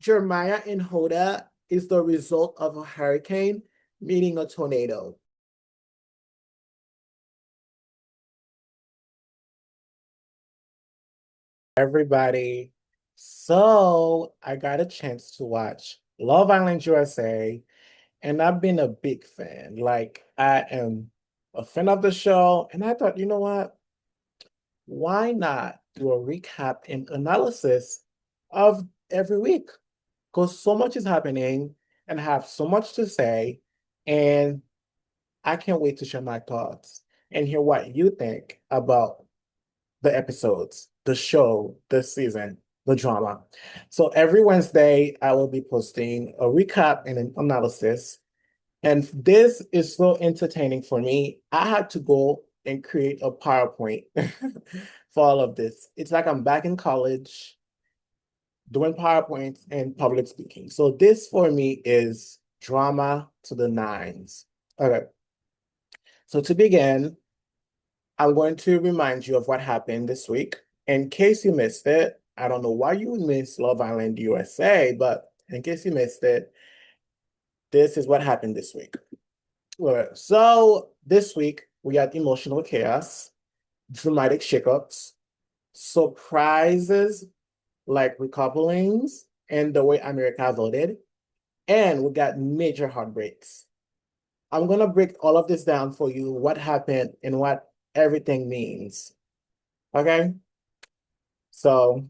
Jeremiah and Huda is the result of a hurricane meeting a tornado. Everybody, so I got a chance to watch Love Island USA, and I've been a big fan. Like, I am a fan of the show, and I thought, you know what? Why not do a recap and analysis of every week? Because so much is happening and I have so much to say, and I can't wait to share my thoughts and hear what you think about the episodes, the show, the season, the drama. So every Wednesday, I will be posting a recap and an analysis. And this is so entertaining for me. I had to go and create a PowerPoint for all of this. It's like I'm back in college doing PowerPoints and public speaking. So this for me is drama to the nines. Okay. So to begin, I'm going to remind you of what happened this week. In case you missed it, I don't know why you missed Love Island USA, but in case you missed it, this is what happened this week. All right. So this week, we had emotional chaos, dramatic shakeups, surprises like recouplings, and the way America voted, and we got major heartbreaks. I'm gonna break all of this down for you, what happened and what everything means. Okay? So,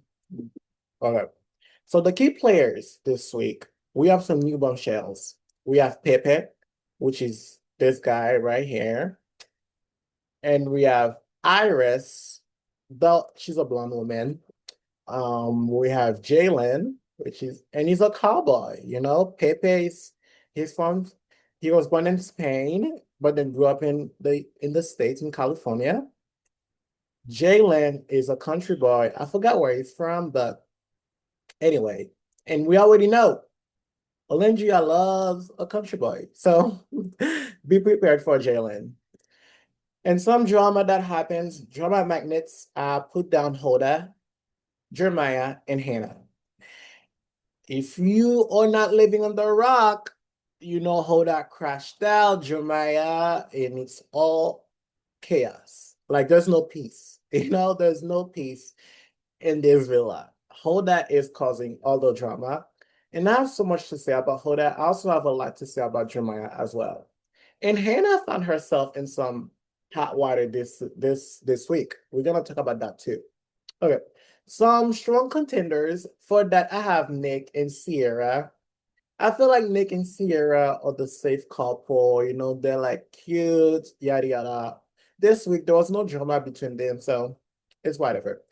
okay. So the key players this week, we have some new bombshells. We have Pepe, which is this guy right here. And we have Iris, though she's a blonde woman. We have Jalen, which is, and he's a cowboy, you know. Pepe's, he's from, he was born in Spain, but then grew up in the States in California. Jalen is a country boy. I forgot where he's from, but anyway, and we already know Olandrea loves a country boy. So be prepared for Jalen. And some drama that happens, drama magnets put down Hoda, Jeremiah, and Hannah. If you are not living on the rock, you know how that crashed out, Jeremiah, and it's all chaos. Like there's no peace. You know, there's no peace in this villa. Hoda is causing all the drama. And I have so much to say about Hoda. I also have a lot to say about Jeremiah as well. And Hannah found herself in some hot water this week. We're gonna talk about that too. Okay. Some strong contenders for that I have Nick and Sierra. I feel like Nick and Sierra are the safe couple. You know, they're like cute, yada yada. This week there was no drama between them, so it's whatever.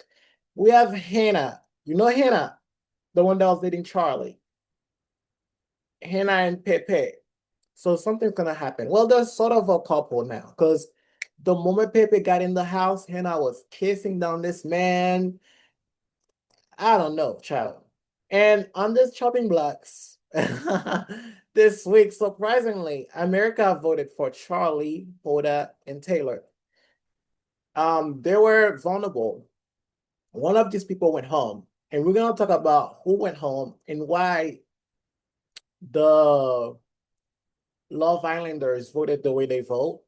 We have Hannah. You know Hannah, the one that was dating Charlie. Hannah and Pepe. So something's gonna happen. Well, they're sort of a couple now, because the moment Pepe got in the house, Hannah was kissing down this man. I don't know, child. And on this chopping blocks, this week, surprisingly, America voted for Charlie, Hoda, and Taylor. They were vulnerable. One of these people went home, and we're gonna talk about who went home and why the Love Islanders voted the way they vote.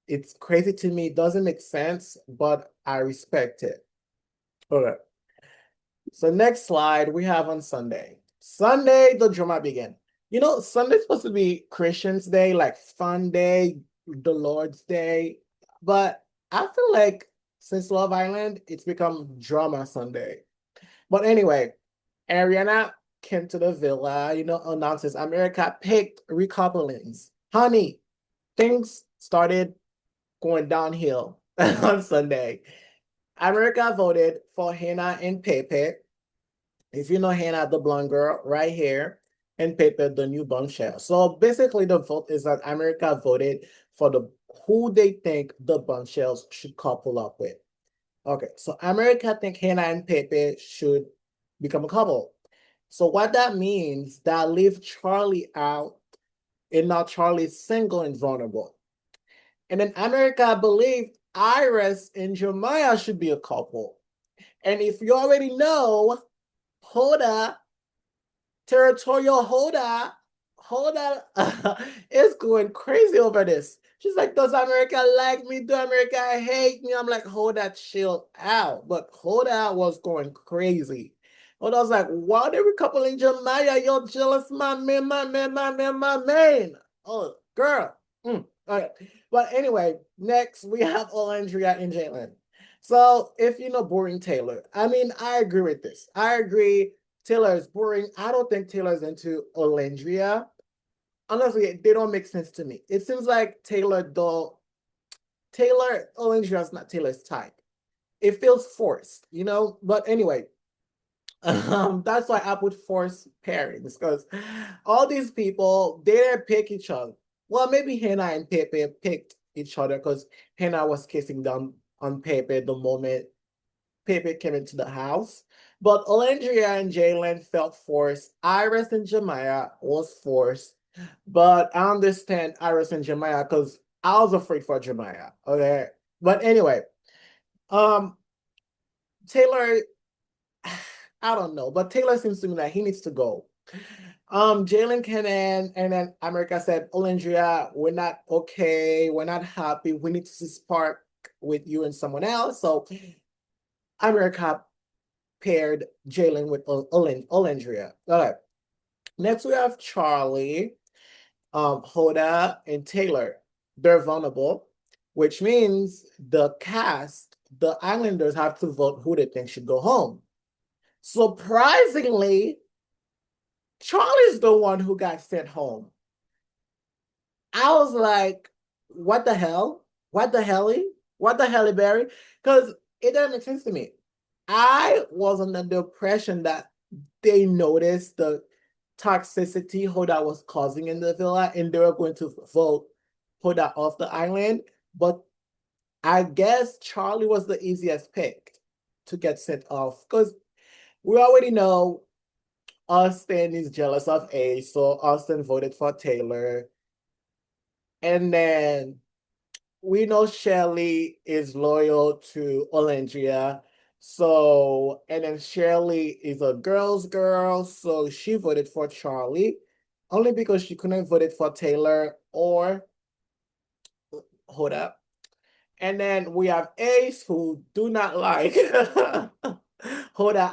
It's crazy to me. It doesn't make sense, but I respect it. Okay. So next slide we have on Sunday. Sunday, the drama began. You know, Sunday's supposed to be Christian's Day, like fun day, the Lord's Day. But I feel like since Love Island, it's become drama Sunday. But anyway, Ariana came to the villa, you know, announces America picked recouplings. Honey, things started going downhill on Sunday. America voted for Hannah and Pepe. If you know Hannah, the blonde girl, right here, and Pepe, the new bombshell. So basically, the vote is that America voted for the who they think the bombshells should couple up with. Okay, so America think Hannah and Pepe should become a couple. So what that means, that leave Charlie out, and now Charlie's single and vulnerable. And then America believed Iris and Jeremiah should be a couple. And if you already know, Hoda territorial Huda is going crazy over this. She's like, does America like me? Do America hate me? I'm like, Huda, chill out. But Huda was going crazy. Huda was like, why are they recoupling Jeremiah? You're jealous, my man, my man, my man, my man. Oh, girl. Okay. But anyway, next we have Olandrea and Jalen. So if you know boring Taylor, I mean, I agree with this. I agree Taylor is boring. I don't think Taylor's into Olandrea. Honestly, they don't make sense to me. It seems like Olandrea is not Taylor's type. It feels forced, you know? But anyway, that's why I put forced pairings because all these people, they didn't pick each other. Well, maybe Hannah and Pepe picked each other because Hannah was kissing them on Pepe the moment Pepe came into the house. But Olandrea and Jalen felt forced. Iris and Jeremiah was forced. But I understand Iris and Jeremiah because I was afraid for Jeremiah. Okay. But anyway, um, Taylor, I don't know, but Taylor seems to me like he needs to go. Jalen Cannon and then America said, Olandrea, we're not okay, we're not happy, we need to see spark with you and someone else. So America paired Jalen with Olandrea. All right. Next we have Charlie, Huda, and Taylor. They're vulnerable, which means the cast, the Islanders have to vote who they think should go home. Surprisingly, Charlie's the one who got sent home. I was like, what the hell? What the helly? What the helly, Barry? Because it doesn't make sense to me. I was under the impression that they noticed the toxicity Huda was causing in the villa and they were going to vote Huda off the island. But I guess Charlie was the easiest pick to get sent off because we already know Austin is jealous of Ace, so Austin voted for Taylor. And then we know Shelley is loyal to Olandrea. So, and then Shirley is a girl's girl, so she voted for Charlie only because she couldn't vote for Taylor or Huda. And then we have Ace who do not like Huda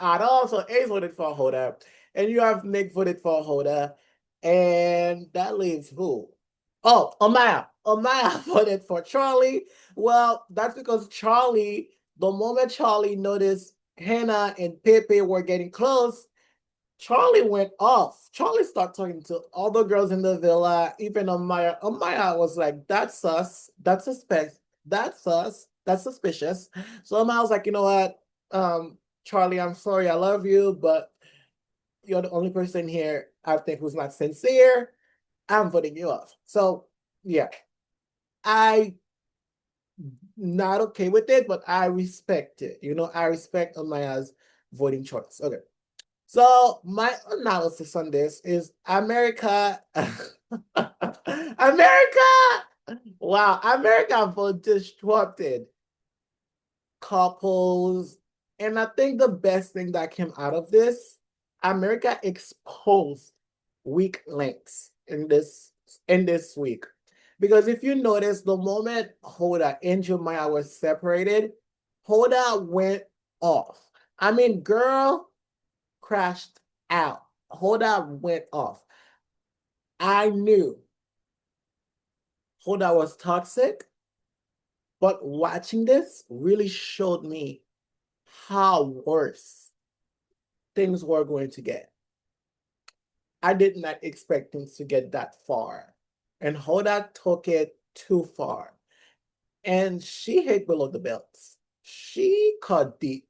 at all. So Ace voted for Huda. And you have Nick voted for Huda. And that leaves who? Oh, Amaya. Amaya voted for Charlie. Well, that's because Charlie, the moment Charlie noticed Hannah and Pepe were getting close, Charlie went off. Charlie started talking to all the girls in the villa, even Amaya. Amaya was like, that's sus. That's suspect. That's sus. That's suspicious. So Amaya was like, you know what? Charlie, I'm sorry. I love you, but you're the only person here I think who's not sincere. I'm voting you off. So yeah, I not okay with it, but I respect it. You know, I respect Amaya's voting choice. Okay. So my analysis on this is America. America. Wow, America vote disrupted couples. And I think the best thing that came out of this, America exposed weak links in this week. Because if you notice, the moment Huda and Jeremiah were separated, Huda went off. I mean, girl crashed out. Huda went off. I knew Huda was toxic, but watching this really showed me how worse things were going to get. I did not expect things to get that far. And Huda took it too far. And she hit below the belts. She cut deep.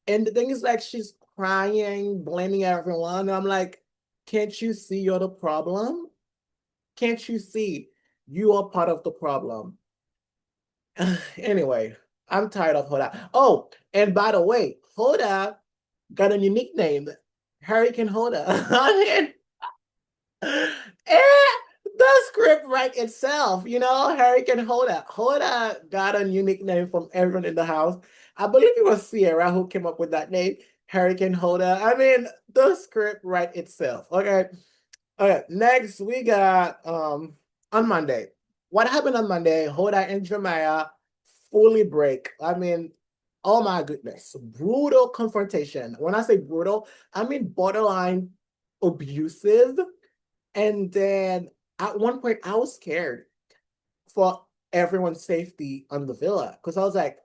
And the thing is, like, she's crying, blaming everyone. And I'm like, can't you see you're the problem? Can't you see you are part of the problem? Anyway, I'm tired of Huda. Oh, and by the way, Huda got a unique name, Hurricane Huda. I mean, the script write itself, you know, Hurricane Huda. Huda got a unique name from everyone in the house. I believe it was Sierra who came up with that name. Hurricane Huda. I mean, the script write itself. Okay. Okay. Next, we got on Monday. What happened on Monday? Huda and Jeremiah fully break. I mean, oh my goodness, brutal confrontation. When I say brutal, I mean borderline abusive. And then at one point, I was scared for everyone's safety on the villa because I was like,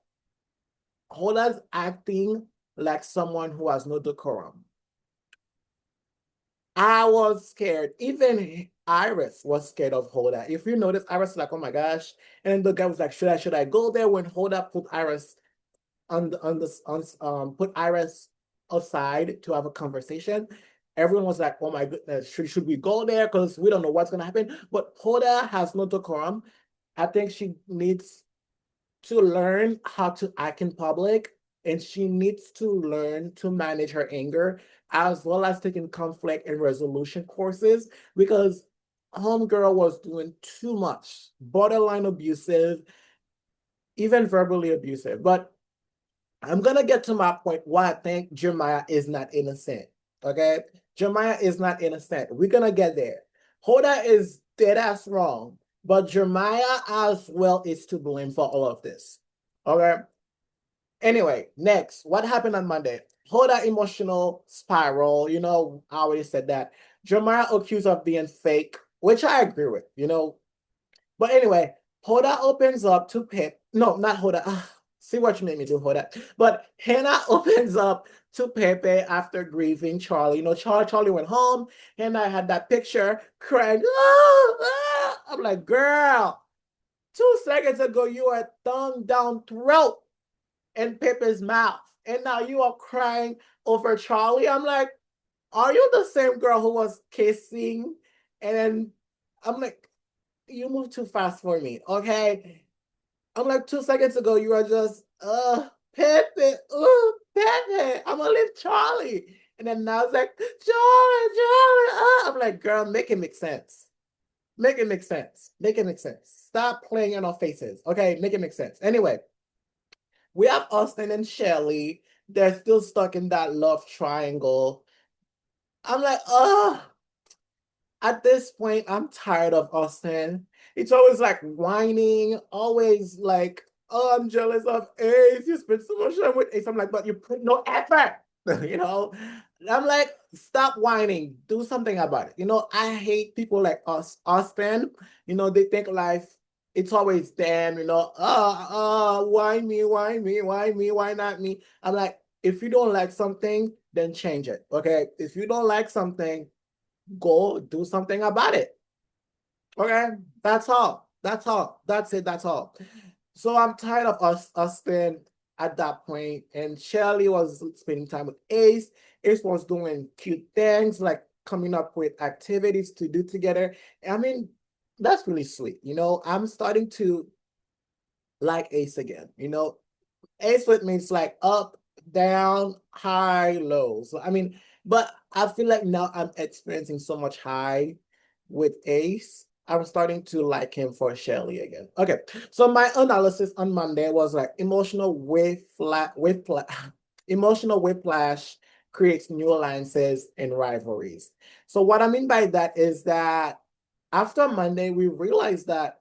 Huda's acting like someone who has no decorum. I was scared. Even Iris was scared of Huda. If you notice, Iris was like, "Oh my gosh!" And the guy was like, "Should I go there?" When Huda put Iris put Iris aside to have a conversation, everyone was like, "Oh my goodness, should we go there? Because we don't know what's gonna happen." But Huda has no decorum. I think she needs to learn how to act in public, and she needs to learn to manage her anger as well as taking conflict and resolution courses because homegirl was doing too much, borderline abusive, even verbally abusive. But I'm gonna get to my point why I think Jeremiah is not innocent. Okay, Jeremiah is not innocent. We're gonna get there. Hoda is dead ass wrong, but Jeremiah as well is to blame for all of this. Okay. Anyway, next, what happened on Monday? Hoda emotional spiral. I already said that. Jeremiah accused of being fake, which I agree with. But anyway, Hoda opens up to Pip. No, not Hoda. See what you made me do, Hoda. But Hannah opens up to Pepe after grieving Charlie. Charlie went home. Hannah had that picture crying. I'm like, girl, 2 seconds ago you were thumb down throat in Pepe's mouth. And now you are crying over Charlie. I'm like, are you the same girl who was kissing? And then I'm like, you move too fast for me, okay? I'm like 2 seconds ago, you are just, Pepe, Pepe, I'm gonna leave Charlie. And then now it's like, Charlie, I'm like, girl, make it make sense. Make it make sense. Make it make sense. Stop playing in our faces, okay? Make it make sense. Anyway, we have Austin and Shelly. They're still stuck in that love triangle. I'm like, at this point, I'm tired of Austin. It's always like whining, always like, oh, I'm jealous of Ace. You spend so much time with Ace. I'm like, but you put no effort, you know? I'm like, stop whining. Do something about it. I hate people like us, Austin. They think life, it's always them, why me, why me, why me, why not me? I'm like, if you don't like something, then change it, okay? If you don't like something, go do something about it. Okay, that's all. That's all. That's it. That's all. So I'm tired of us staying at that point. And Shelly was spending time with Ace. Ace was doing cute things like coming up with activities to do together. I mean, that's really sweet. I'm starting to like Ace again. Ace with me is like up, down, high, low. So I mean, but I feel like now I'm experiencing so much high with Ace. I'm starting to like him for Shelly again. Okay, so my analysis on Monday was like emotional whiplash creates new alliances and rivalries. So what I mean by that is that after Monday, we realized that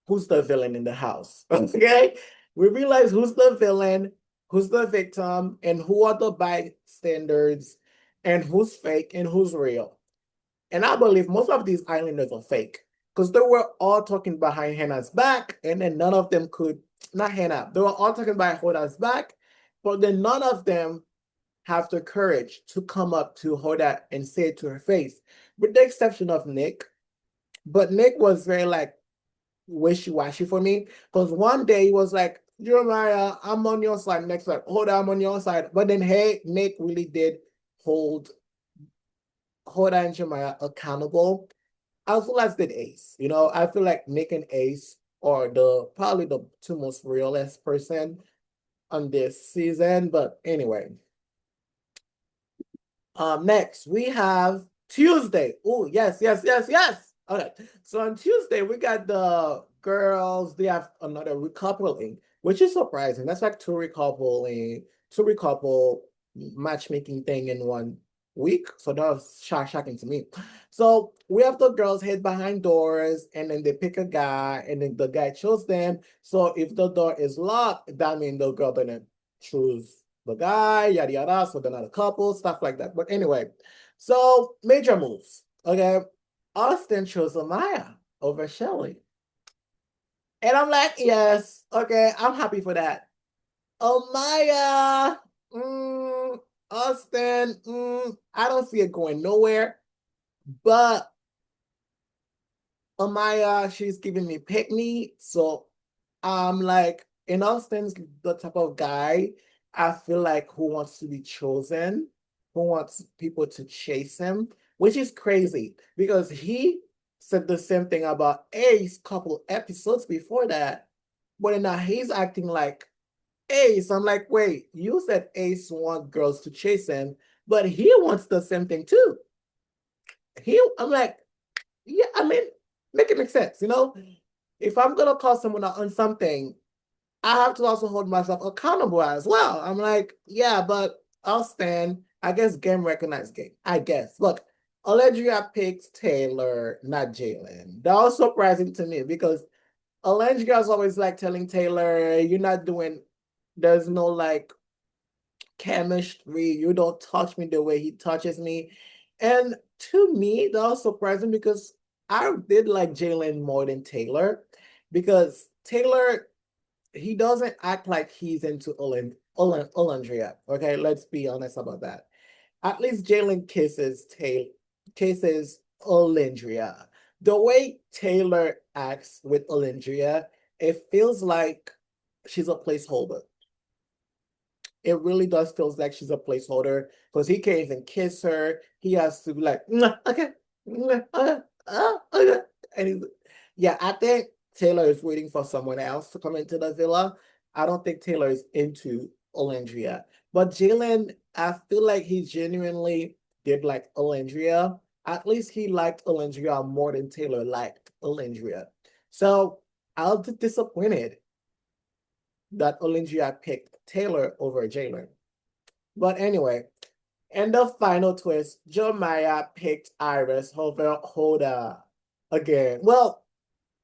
who's the villain in the house. Okay. We realize who's the villain, who's the victim, and who are the bystanders, and who's fake and who's real. And I believe most of these islanders are fake because they were all talking behind Hannah's back, and then none of them could, not Hannah, they were all talking behind Hoda's back, but then none of them have the courage to come up to Hoda and say it to her face, with the exception of Nick. But Nick was very like, wishy-washy for me because one day he was like, Jeremiah, I'm on your side. Next like, hold on, I'm on your side. But then hey, Nick really did hold Hoda and Jeremiah accountable, as well as did Ace. I feel like Nick and Ace are probably the two most realist person on this season. But anyway, next we have Tuesday. Oh, yes, yes, yes, yes. Okay, so on Tuesday we got the girls. They have another recoupling, which is surprising. That's like two recouple. matchmaking thing in 1 week. So that was shocking to me. So we have the girls hid behind doors, and then they pick a guy, and then the guy chose them. So if the door is locked, that means the girl didn't choose the guy, yada yada. So they're not a couple, stuff like that. But anyway, so major moves. Okay. Austin chose Amaya over Shelly. And I'm like, yes, okay, I'm happy for that. Amaya, Austin, I don't see it going nowhere. But Amaya, she's giving me pick me. So I'm like, in Austin's the type of guy I feel like who wants to be chosen, who wants people to chase him, which is crazy because he said the same thing about Ace couple episodes before that. But now he's acting like Ace. I'm like, wait, you said Ace wants girls to chase him, but he wants the same thing too. I'm like, yeah, I mean, make it make sense, you know? If I'm gonna call someone out on something, I have to also hold myself accountable as well. I'm like, yeah, but I'll stand. I guess game recognized game. I guess. Look, Olandrea picked Taylor, not Jalen. That was surprising to me because Olandrea is always like telling Taylor, you're not doing, there's no like chemistry. You don't touch me the way he touches me. And to me, that was surprising because I did like Jalen more than Taylor because Taylor, he doesn't act like he's into Olandrea. Okay, let's be honest about that. At least Jalen kisses Olandrea. The way Taylor acts with Olandrea, it feels like she's a placeholder. It really does feels like she's a placeholder because he can't even kiss her. He has to be like, okay, okay. Yeah, I think Taylor is waiting for someone else to come into the villa. I don't think Taylor is into Olandrea. But Jalen, I feel like he genuinely did like Olandrea. At least he liked Olandrea more than Taylor liked Olandrea. So I was disappointed that Olandrea picked Taylor over Jalen. But anyway, and the final twist, Jeremiah picked Iris over Huda again. Well,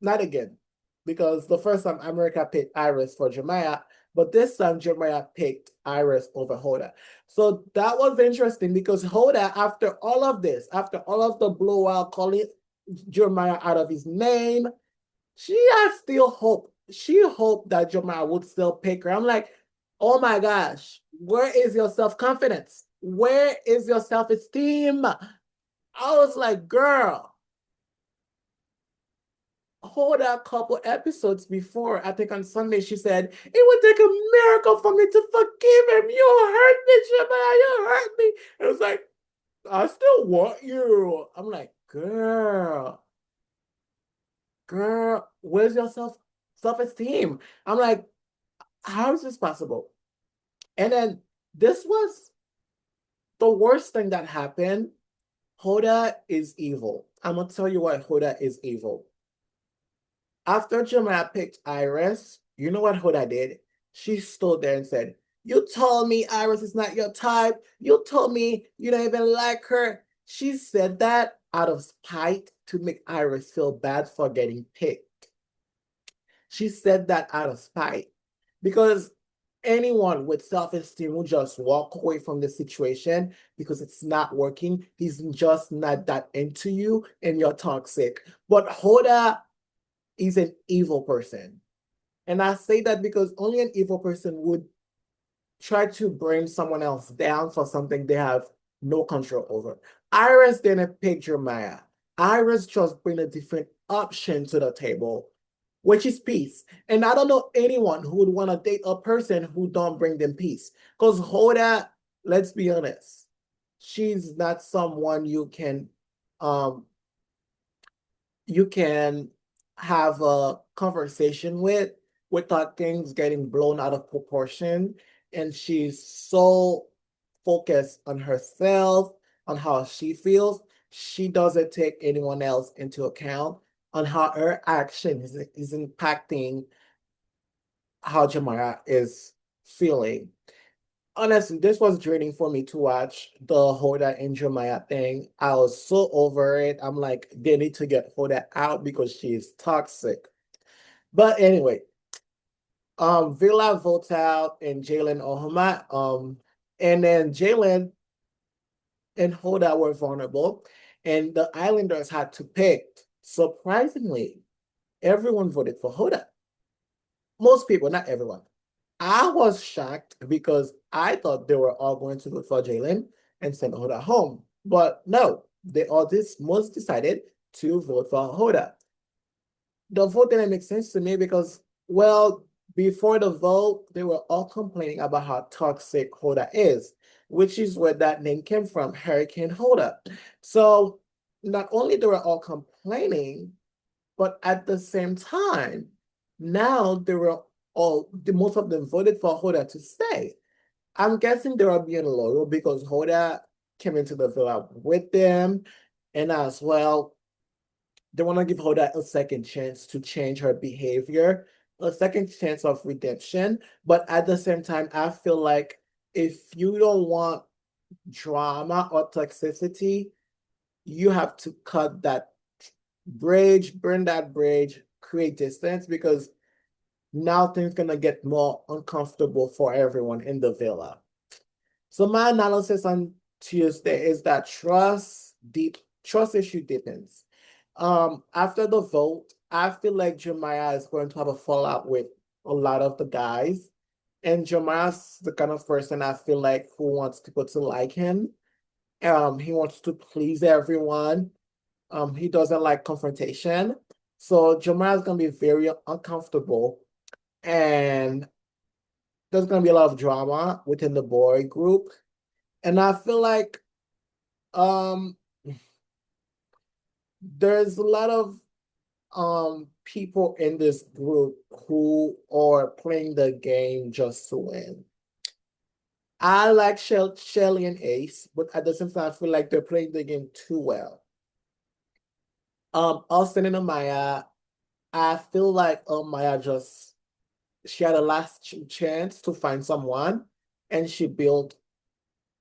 not again, because the first time America picked Iris for Jeremiah, but this time Jeremiah picked Iris over Huda. So that was interesting because Huda, after all of this, after all of the blowout, calling Jeremiah out of his name, she has still hope. She hoped that Jeremiah would still pick her. I'm like, oh my gosh, where is your self-confidence? Where is your self-esteem? I was like, girl, hold a couple episodes before, I think on Sunday, she said, it would take a miracle for me to forgive him. You hurt me, Jeremiah, you hurt me. And it was like, I still want you. I'm like, girl, where's your self-esteem? I'm like, how is this possible? And then this was the worst thing that happened. Huda is evil. I'm gonna tell you why Huda is evil. After Jamal picked Iris, you know what Huda did? She stood there and said, you told me Iris is not your type. You told me you don't even like her. She said that out of spite to make Iris feel bad for getting picked. She said that out of spite because anyone with self-esteem will just walk away from the situation because it's not working. He's just not that into you and you're toxic. But Hoda is an evil person. And I say that because only an evil person would try to bring someone else down for something they have no control over. Iris didn't pick Jeremiah. Iris just bring a different option to the table, which is peace. And I don't know anyone who would want to date a person who don't bring them peace. Because Hoda, let's be honest, she's not someone um you can have a conversation with without things getting blown out of proportion. And she's so focused on herself, on how she feels. She doesn't take anyone else into account on how her action is impacting how Jamara is feeling. Honestly, this was draining for me to watch the Hoda and Jeremiah thing. I was so over it. I'm like, they need to get Hoda out because she is toxic. But anyway, Villa votes out and Jalen Ohama. And then Jalen and Hoda were vulnerable, and the Islanders had to pick. Surprisingly, everyone voted for Hoda. Most people, not everyone. I was shocked because I thought they were all going to vote for Jalen and send Hoda home. But no, they all this most decided to vote for Hoda. The vote didn't make sense to me because, well, before the vote, they were all complaining about how toxic Hoda is, which is where that name came from, Hurricane Huda. So not only they were all complaining, but at the same time, now they were all the most of them voted for Hoda to stay. I'm guessing they are being loyal because Hoda came into the villa with them, and as well, they want to give Hoda a second chance to change her behavior, a second chance of redemption. But at the same time, I feel like if you don't want drama or toxicity, you have to cut that bridge, burn that bridge, create distance because now things gonna get more uncomfortable for everyone in the villa. So my analysis on Tuesday is that trust issue deepens. After the vote, I feel like Jeremiah is going to have a fallout with a lot of the guys. And Jeremiah's the kind of person I feel like who wants people to like him. He wants to please everyone. He doesn't like confrontation. So Jeremiah's gonna be very uncomfortable, and there's gonna be a lot of drama within the boy group. And I feel like um there's a lot of people in this group who are playing the game just to win. I like Shelly and Ace, but at the same time, I feel like they're playing the game too well. Austin and Amaya, I feel like Amaya just she had a last chance to find someone, and she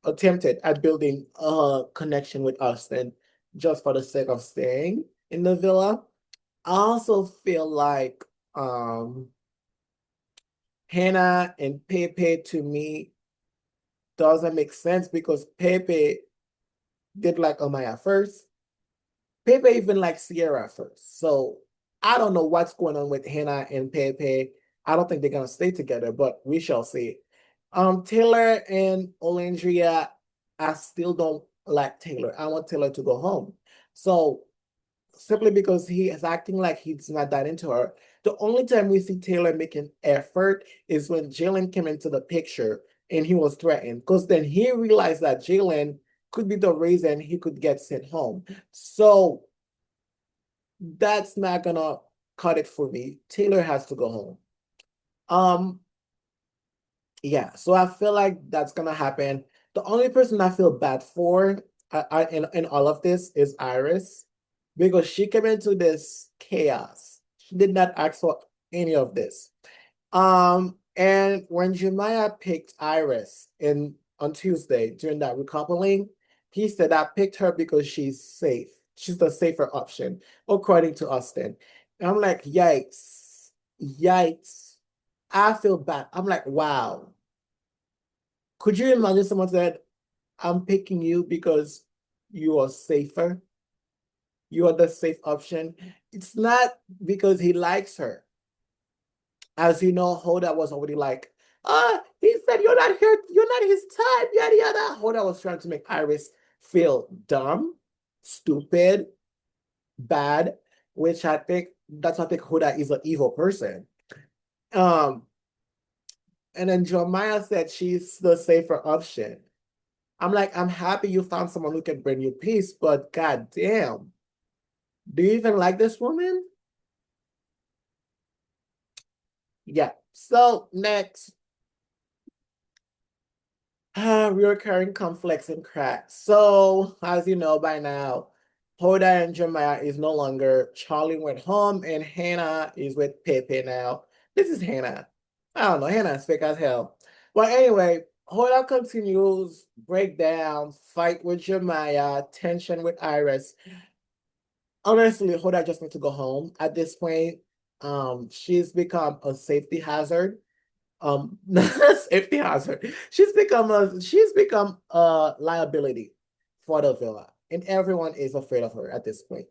attempted at building a connection with Austin just for the sake of staying in the villa. I also feel like Hannah and Pepe to me doesn't make sense because Pepe did like Amaya first. Pepe even liked Sierra first. So I don't know what's going on with Hannah and Pepe. I don't think they're gonna stay together, but we shall see. Taylor and Olandrea, I still don't like Taylor. I want Taylor to go home. So simply because he is acting like he's not that into her. The only time we see Taylor make an effort is when Jalen came into the picture and he was threatened, because then he realized that Jalen could be the reason he could get sent home. So that's not gonna cut it for me. Taylor has to go home. Um, yeah, so I feel like that's gonna happen. The only person I feel bad for in all of this is Iris because she came into this chaos. She did not ask for any of this. And when Jeremiah picked Iris in on Tuesday during that recoupling, he said I picked her because she's safe. She's the safer option, according to Austin. And I'm like, yikes, yikes. I feel bad. I'm like, wow. Could you imagine someone said, I'm picking you because you are safer? You are the safe option. It's not because he likes her. As you know, Hoda was already like, he said you're not here, you're not his type, yada yada. Hoda was trying to make Iris feel dumb, stupid, bad, which I think that's why I think Hoda is an evil person. Um, and then Jeremiah said she's the safer option. I'm like, I'm happy you found someone who can bring you peace, but god damn, do you even like this woman? Yeah. So next, reoccurring conflicts and cracks. So as you know by now, Hoda and Jeremiah is no longer. Charlie went home and Hannah is with Pepe now. This is Hannah. I don't know, Hannah is fake as hell. But anyway, Hoda continues, breakdown, fight with Jeremiah, tension with Iris. Honestly, Hoda just needs to go home at this point. She's become a safety hazard. Not a safety hazard. She's become a liability for the villa, and everyone is afraid of her at this point.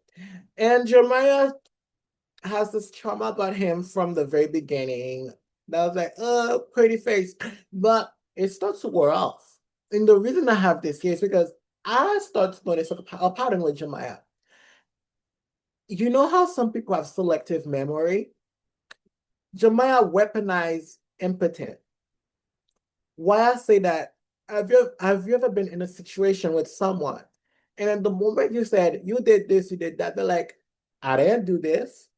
And Jeremiah has this trauma about him from the very beginning. That was like, oh, pretty face. But it starts to wear off. And the reason I have this here is because I start to notice a pattern with Jeremiah. You know how some people have selective memory? Jeremiah weaponized impotent. Why I say that, have you ever been in a situation with someone, and then the moment you said you did this, you did that, they're like, I didn't do this.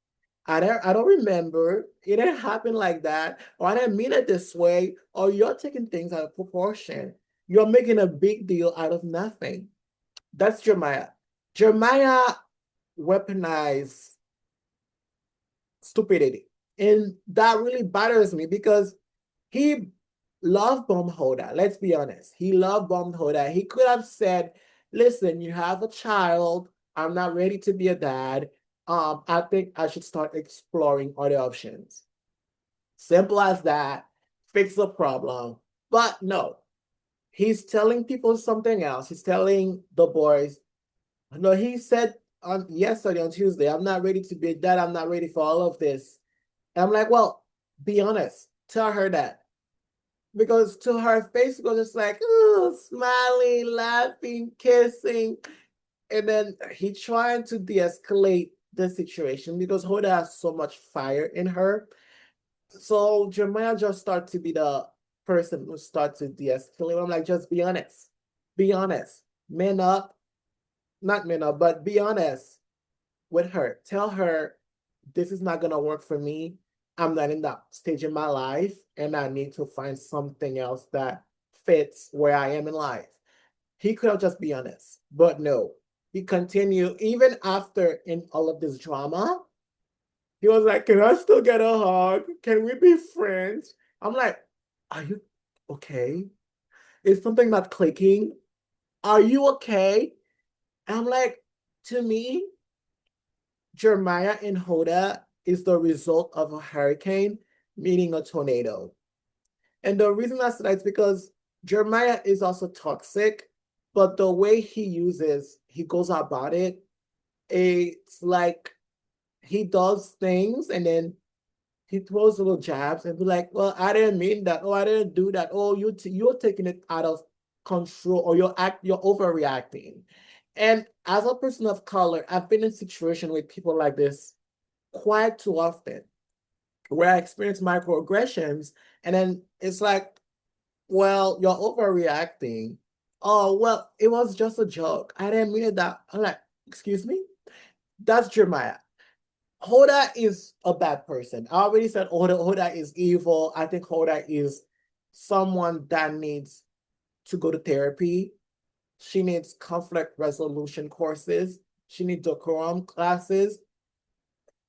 I don't remember. It didn't happen like that, or I didn't mean it this way, or you're taking things out of proportion. You're making a big deal out of nothing. That's Jeremiah. Jeremiah weaponized stupidity. And that really bothers me because he loved bomb Hoda. Let's be honest. He loved bomb Hoda. He could have said, listen, you have a child. I'm not ready to be a dad. I think I should start exploring other options. Simple as that. Fix the problem. But no, he's telling people something else. He's telling the boys, no, he said on yesterday on Tuesday, I'm not ready to be a dad. I'm not ready for all of this. And I'm like, well, be honest. Tell her that. Because to her face goes just like, oh, smiling, laughing, kissing. And then he trying to de-escalate the situation because Hoda has so much fire in her. So Jeremiah just start to be the person who start to de-escalate. I'm like, just be honest. Be honest. Man up. Not man up, but be honest with her. Tell her this is not gonna work for me. I'm not in that stage in my life, and I need to find something else that fits where I am in life. He could have just be honest, but no. He continued even after in all of this drama. He was like, "Can I still get a hug? Can we be friends?" I'm like, "Are you okay? Is something not clicking? Are you okay?" And I'm like, to me, Jeremiah and Hoda is the result of a hurricane meeting a tornado. And the reason I say that is because Jeremiah is also toxic, but the way he goes about it, it's like he does things and then he throws little jabs and be like, well, I didn't mean that. Oh, I didn't do that. Oh, you're taking it out of control or you're overreacting. And as a person of color, I've been in situations with people like this quite too often where I experience microaggressions, and then it's like, well, you're overreacting. Oh, well, it was just a joke. I didn't mean it that. I'm like, excuse me? That's Jeremiah. Hoda is a bad person. I already said Hoda is evil. I think Hoda is someone that needs to go to therapy. She needs conflict resolution courses. She needs decorum classes.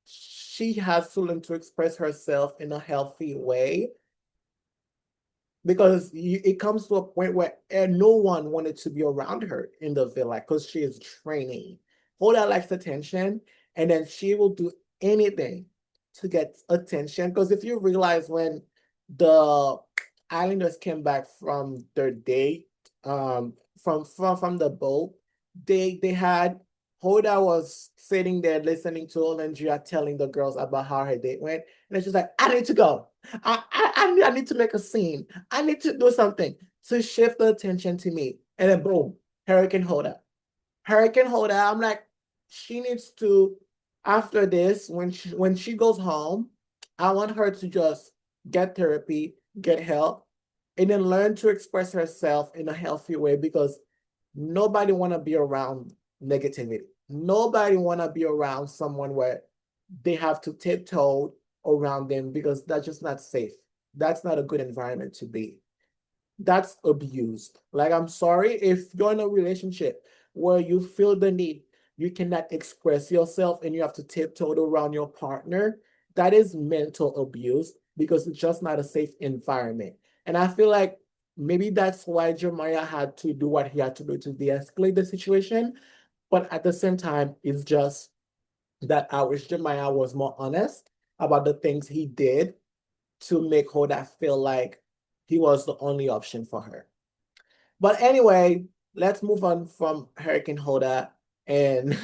She has to learn to express herself in a healthy way because it comes to a point where no one wanted to be around her in the villa because she is training. Hoda likes attention, and then she will do anything to get attention. Because if you realize when the Islanders came back from their date, from the boat, they had Hoda was sitting there listening to Olandrea telling the girls about how her date went, and she's like, "I need to go. I need to make a scene. I need to do something to shift the attention to me." And then boom, Hurricane Huda. Hurricane Huda. I'm like, she needs to, after this, when she goes home, I want her to just get therapy, get help, and then learn to express herself in a healthy way because nobody want to be around negativity. Nobody want to be around someone where they have to tiptoe around them because that's just not safe. That's not a good environment to be. That's abused. Like, I'm sorry if you're in a relationship where you feel the need, you cannot express yourself and you have to tiptoe around your partner. That is mental abuse because it's just not a safe environment. And I feel like maybe that's why Jeremiah had to do what he had to do to de-escalate the situation. But at the same time, it's just that I wish Jeremiah was more honest about the things he did to make Hoda feel like he was the only option for her. But anyway, let's move on from Hurricane Huda and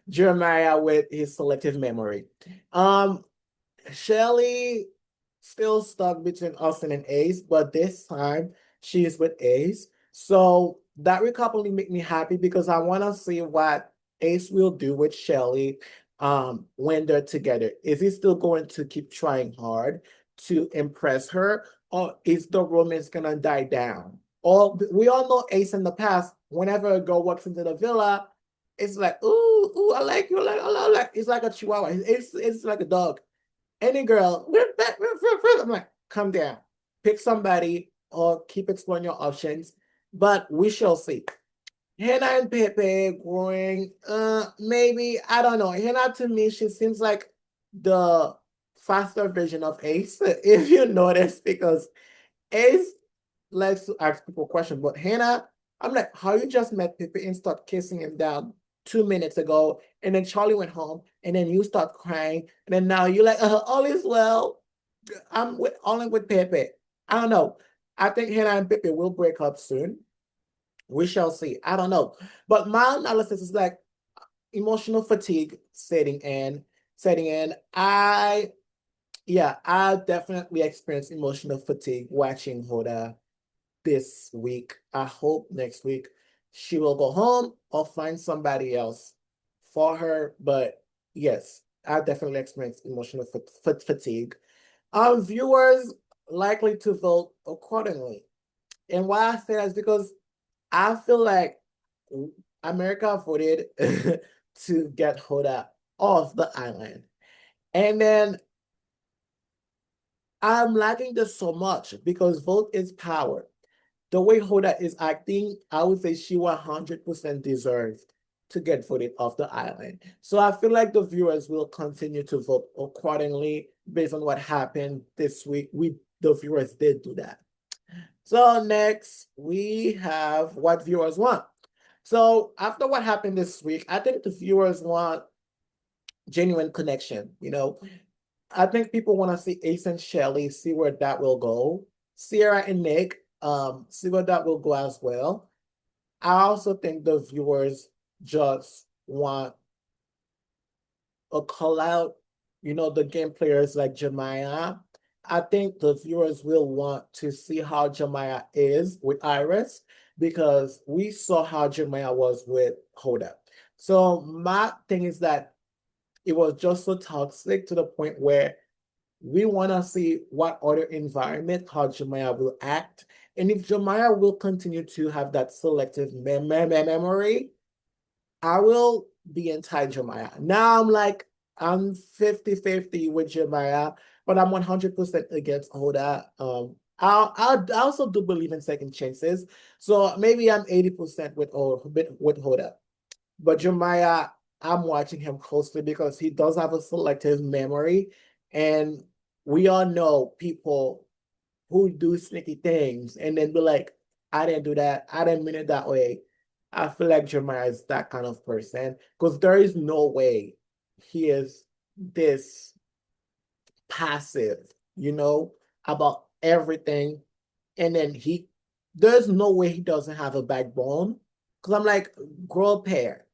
Jeremiah with his selective memory. Um, Shelly still stuck between Austin and Ace, but this time she is with Ace. So that recoupling make me happy because I want to see what Ace will do with Shelly when they're together. Is he still going to keep trying hard to impress her, or is the romance gonna die down? Or we all know Ace in the past, whenever a girl walks into the villa, it's like, ooh, ooh, I like you, I like, it's like a chihuahua. It's like a dog. Any girl, I'm like, come down, pick somebody or keep exploring your options. But we shall see. Hannah and Pepe growing, maybe, I don't know. Hannah to me, she seems like the faster version of Ace, if you notice, because Ace likes to ask people questions, but Hannah, I'm like, how you just met Pepe and start kissing him down 2 minutes ago, and then Charlie went home, and then you start crying, and then now you're like, all is well. I'm with only with Pepe. I don't know. I think Hannah and Pepe will break up soon. We shall see. I don't know. But my analysis is like emotional fatigue setting in. I definitely experienced emotional fatigue watching Hoda this week. I hope next week she will go home or find somebody else for her. But yes, I definitely experienced emotional fatigue. Viewers likely to vote accordingly. And why I say that is because I feel like America voted to get Hoda off the island. And then I'm liking this so much because vote is power. The way Hoda is acting, I would say she 100% deserves to get voted off the island. So I feel like the viewers will continue to vote accordingly based on what happened this week. The viewers did do that. So next we have what viewers want. So after what happened this week, I think the viewers want genuine connection. I think people want to see Ace and Shelly, see where that will go. Sierra and Nick, see where that will go as well. I also think the viewers just want a call out, the game players like Jeremiah. I think the viewers will want to see how Jeremiah is with Iris because we saw how Jeremiah was with Hoda. So my thing is that it was just so toxic to the point where we want to see what other environment, how Jeremiah will act. And if Jeremiah will continue to have that selective memory, I will be anti-Jeremiah. Now I'm 50-50 with Jeremiah, but I'm 100% against Hoda. I also do believe in second chances. So maybe I'm 80% with Hoda. But Jeremiah, I'm watching him closely because he does have a selective memory. And we all know people who do sneaky things and then be like, I didn't do that. I didn't mean it that way. I feel like Jeremiah is that kind of person because there is no way he is this passive, about everything. And then there's no way he doesn't have a backbone. Because I'm like, grow a pair,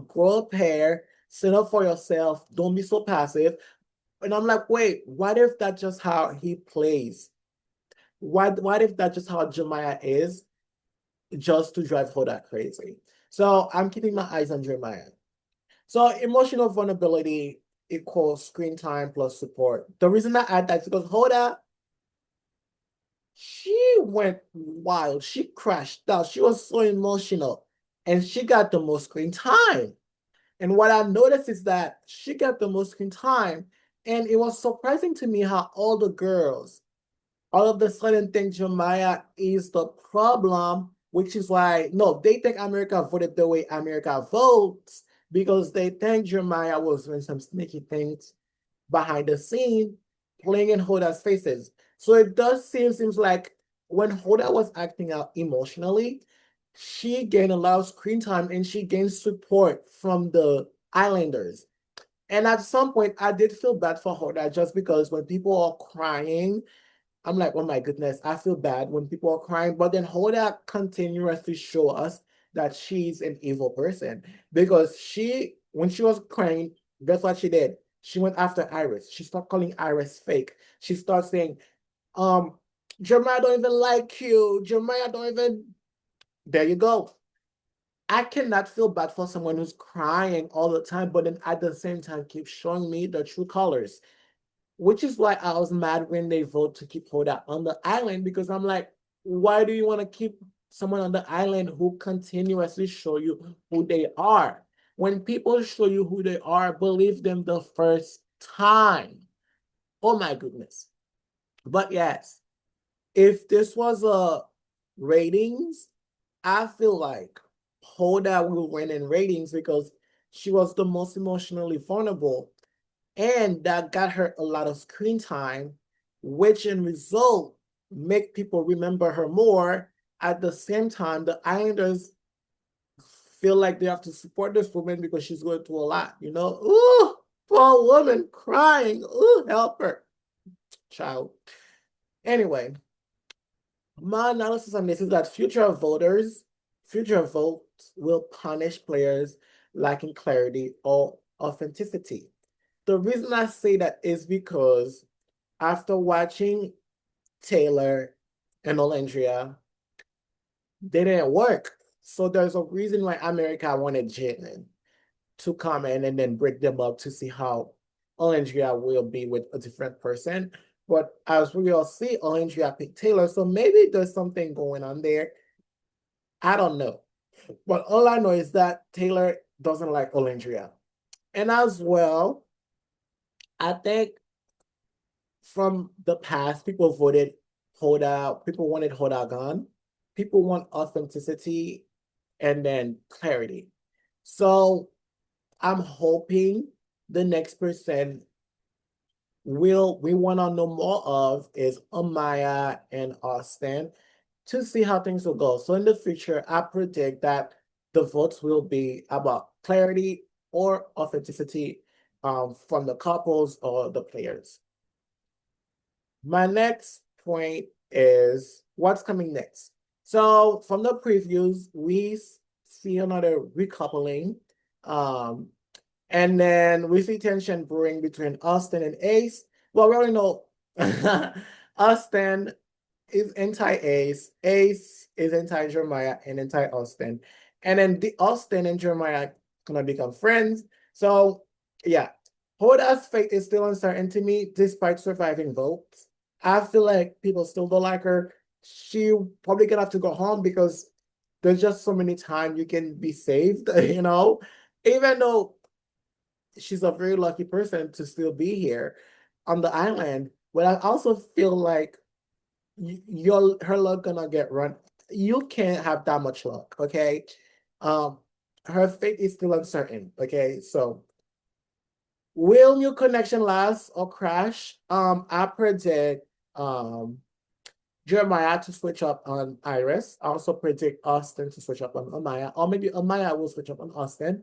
grow a pair, stand up for yourself, don't be so passive. And I'm like, wait, what if that's just how he plays? What if that's just how Jeremiah is, just to drive Hoda crazy? So I'm keeping my eyes on Jeremiah. So emotional vulnerability equals screen time plus support. The reason I add that is because Hoda, she went wild. She crashed out. She was so emotional. And she got the most screen time. And what I noticed is that she got the most screen time. And it was surprising to me how all the girls all of the sudden think Jeremiah is the problem, which is why, no, they think America voted the way America votes because they think Jeremiah was doing some sneaky things behind the scene, playing in Hoda's faces. So it does seems like when Hoda was acting out emotionally, she gained a lot of screen time and she gained support from the Islanders. And at some point, I did feel bad for Hoda just because when people are crying, I'm like, oh my goodness, I feel bad when people are crying. But then Hoda continuously show us that she's an evil person because when she was crying, guess what she did? She went after Iris. She started calling Iris fake. She started saying, um, Jeremiah don't even like you. Jeremiah don't even. There you go. I cannot feel bad for someone who's crying all the time, but then at the same time keep showing me the true colors. Which is why I was mad when they vote to keep Hoda on the island because I'm like, why do you want to keep someone on the island who continuously show you who they are? When people show you who they are, believe them the first time. Oh my goodness. But yes, if this was a ratings, I feel like Hoda will win in ratings because she was the most emotionally vulnerable and that got her a lot of screen time, which in result make people remember her more. At the same time, the Islanders feel like they have to support this woman because she's going through a lot, you know? Ooh, poor woman crying. Ooh, help her. Child. Anyway, my analysis on this is that future votes will punish players lacking clarity or authenticity. The reason I say that is because after watching Taylor and Olandrea, they didn't work. So there's a reason why America wanted Jalen to come in and then break them up to see how Olandrea will be with a different person. But as we all see, Olandrea picked Taylor, so maybe there's something going on there. I don't know. But all I know is that Taylor doesn't like Olandrea. And as well, I think from the past, people voted Hoda, people wanted Hoda gone. People want authenticity and then clarity. So I'm hoping the next person we want to know more of is Amaya and Austin to see how things will go. So in the future, I predict that the votes will be about clarity or authenticity from the couples or the players. My next point is what's coming next. So from the previews, we see another recoupling. Um, and then we see tension brewing between Austin and Ace. Well, we already know Austin is anti-Ace, Ace is anti-Jeremiah and anti-Austin. And then the Austin and Jeremiah gonna become friends. So yeah, Hoda's fate is still uncertain to me despite surviving votes. I feel like people still don't like her. She probably gonna have to go home because there's just so many times you can be saved, you know? Even though she's a very lucky person to still be here on the island, but I also feel like her luck gonna get run. You can't have that much luck, okay? Um, her fate is still uncertain, okay? So will new connection last or crash? I predict Jeremiah to switch up on Iris. I also predict Austin to switch up on Amaya, or maybe Amaya will switch up on Austin.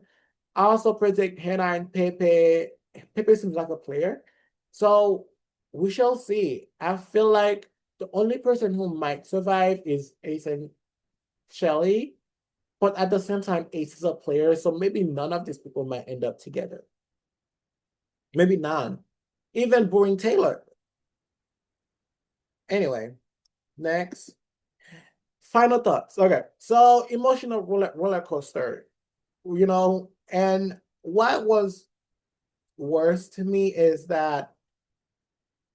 I also predict Hannah and Pepe. Pepe seems like a player. So we shall see. I feel like the only person who might survive is Ace and Shelly. But at the same time, Ace is a player. So maybe none of these people might end up together. Maybe none. Even Boring Taylor. Anyway, next. Final thoughts. Okay. So emotional roller coaster, and what was worse to me is that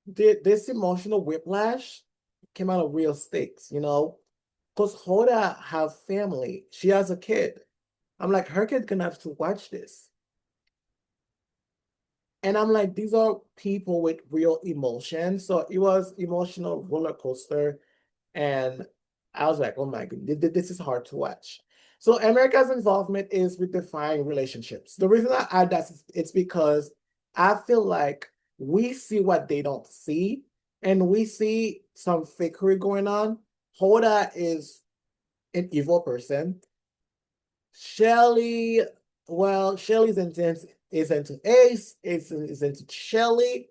this emotional whiplash came out of real stakes, because Hoda have family. She has a kid. I'm like, her kid gonna have to watch this. And I'm like, these are people with real emotion. So it was emotional roller coaster. And I was like, oh my goodness, this is hard to watch. So America's involvement is with defining relationships. The reason I add that is it's because I feel like we see what they don't see, and we see some fakery going on, Hoda is an evil person. Shelly, well, Shelly's intense is into Ace, is into Shelly.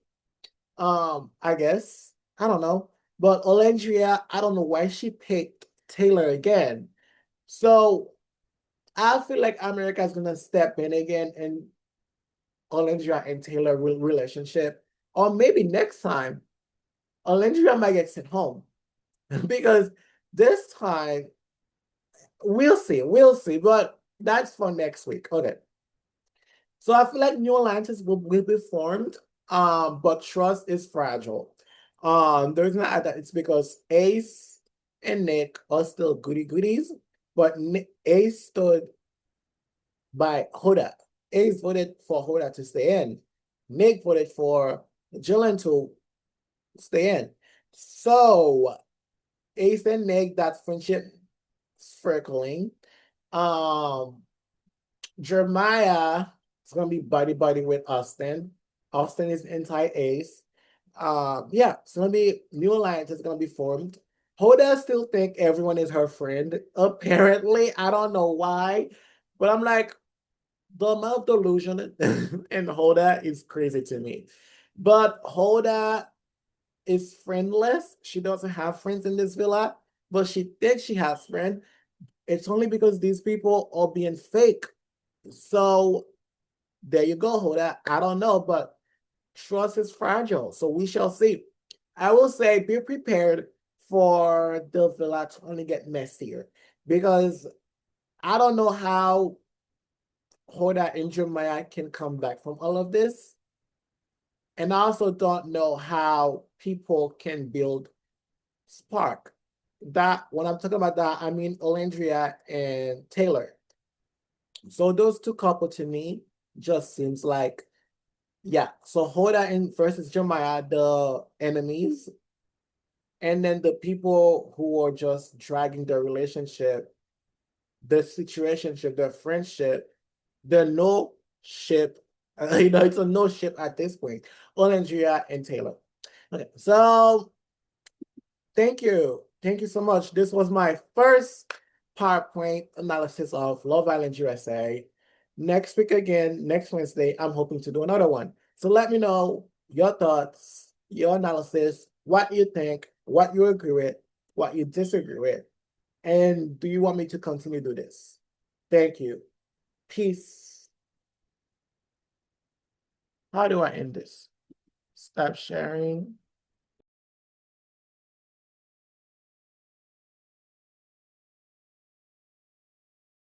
I guess. I don't know. But Olandrea, I don't know why she picked Taylor again. So I feel like America's gonna step in again and Olandrea and Taylor relationship. Or maybe next time, Olandrea might get sent home. Because this time, we'll see. We'll see. But that's for next week. Okay. So I feel like new alliances will be formed, but trust is fragile. The reason I add that it's because Ace and Nick are still goody goodies, but Ace stood by Huda. Ace voted for Huda to stay in. Nick voted for Jillian to stay in. So Ace and Nick, that friendship circling. Um, Jeremiah is gonna be buddy with Austin. Austin is anti-ace. Yeah, it's gonna be new alliance is gonna be formed. Hoda still think everyone is her friend. Apparently, I don't know why, but I'm like, the amount of delusion in Hoda is crazy to me. But Hoda is friendless. She doesn't have friends in this villa, but she thinks she has friends. It's only because these people are being fake. So there you go, Hoda. I don't know, but trust is fragile. So we shall see. I will say be prepared for the villa to only get messier because I don't know how Hoda and Jeremiah can come back from all of this. And I also don't know how people can build spark. That when I'm talking about that, I mean Olandrea and Taylor. So those two couple to me just seems like, yeah. So Hoda and versus Jeremiah, the enemies, and then the people who are just dragging the relationship, the situationship, the friendship, the no ship. It's a no ship at this point. Olandrea and Taylor. Okay, so thank you. Thank you so much. This was my first PowerPoint analysis of Love Island USA. Next week again, next Wednesday, I'm hoping to do another one. So let me know your thoughts, your analysis, what you think, what you agree with, what you disagree with, and do you want me to continue to do this? Thank you. Peace. How do I end this? Stop sharing.